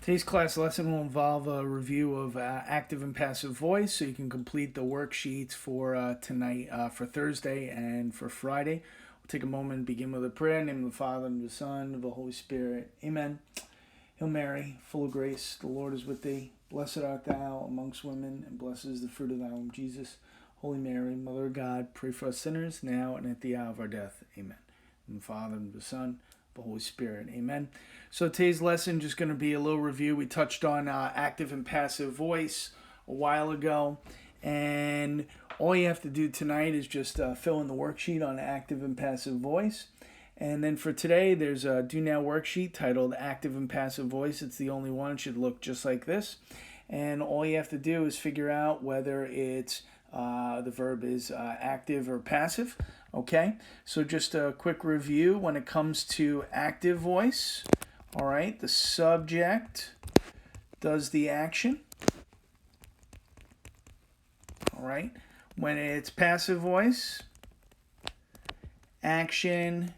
Today's class lesson will involve a review of active and passive voice, so you can complete the worksheets for tonight, for Thursday, and for Friday. We'll take a moment and begin with a prayer. In the name of the Father, and of the Son, and of the Holy Spirit. Amen. Hail Mary, full of grace, the Lord is with thee. Blessed art thou amongst women, and blessed is the fruit of thy womb, Jesus. Holy Mary, Mother of God, pray for us sinners, now and at the hour of our death. Amen. In the Father, and of the Son, the Holy Spirit. Amen. So today's lesson just going to be a little review. We touched on active and passive voice a while ago, and all you have to do tonight is just fill in the worksheet on active and passive voice. And then for today, there's a do now worksheet titled active and passive voice. It's the only one. It should look just like this. And all you have to do is figure out whether it's the verb is active or passive. Okay, so just a quick review when it comes to active voice. All right, the subject does the action. All right, when it's passive voice, action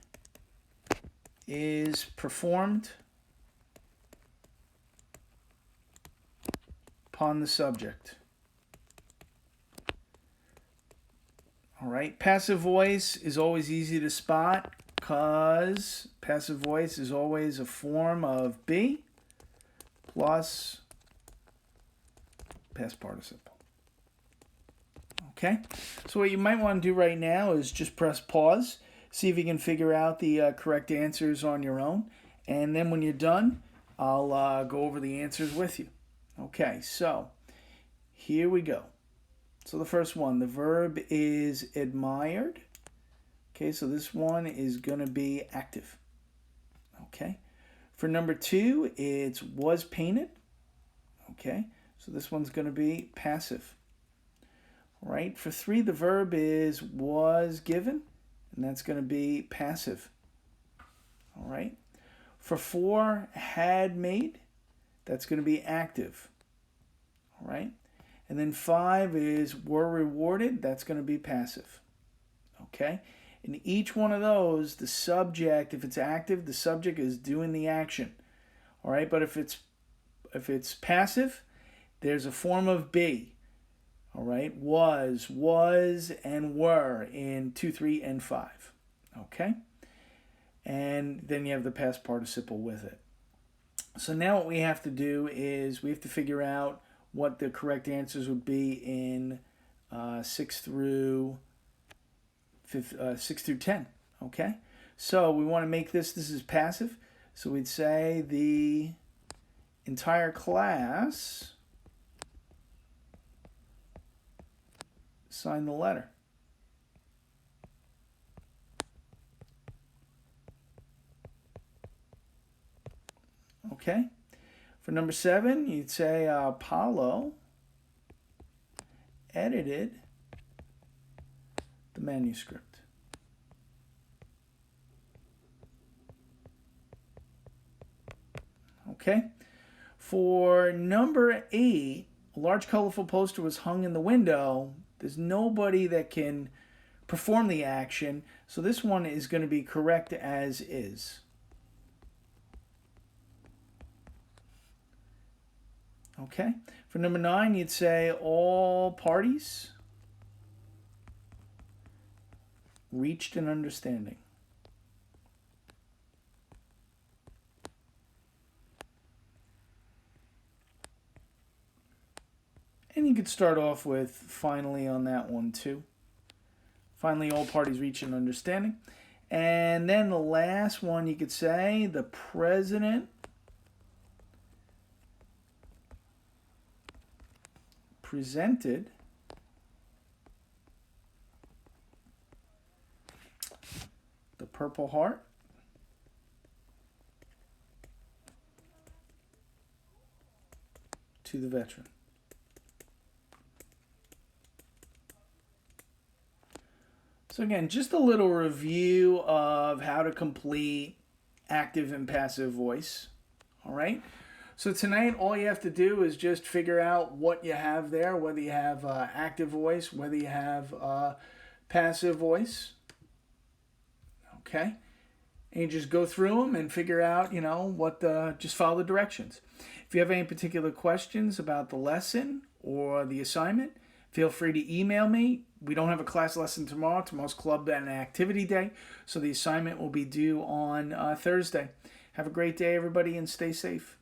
is performed upon the subject. All right, passive voice is always easy to spot because passive voice is always a form of be plus past participle. Okay, so what you might want to do right now is just press pause, see if you can figure out the correct answers on your own, and then when you're done, I'll go over the answers with you. Okay, so here we go. So the first one, the verb is admired. Okay, so this one is going to be active. Okay. For number 2, it's was painted. Okay, so this one's going to be passive. All right. For 3, the verb is was given, and that's going to be passive. All right. For 4, had made, that's going to be active. All right. And then 5 is were rewarded. That's going to be passive. Okay? In each one of those, the subject, if it's active, the subject is doing the action. All right? But if it's passive, there's a form of be. All right? Was, and were in 2, 3, and 5. Okay? And then you have the past participle with it. So now what we have to do is we have to figure out what the correct answers would be in 6 through 10. Okay, so we want to make this is passive, so we'd say the entire class signed the letter. Okay. For number 7, you'd say Paulo edited the manuscript. Okay. For number 8, a large colorful poster was hung in the window. There's nobody that can perform the action, so this one is going to be correct as is. Okay. For number 9, you'd say all parties reached an understanding. And you could start off with finally on that one too. Finally, all parties reached an understanding. And then the last one, you could say the president presented the Purple Heart to the veteran. So again, just a little review of how to complete active and passive voice. All right. So tonight, all you have to do is just figure out what you have there, whether you have active voice, whether you have passive voice. Okay? And you just go through them and figure out, just follow the directions. If you have any particular questions about the lesson or the assignment, feel free to email me. We don't have a class lesson tomorrow. Tomorrow's club and activity day, so the assignment will be due on Thursday. Have a great day, everybody, and stay safe.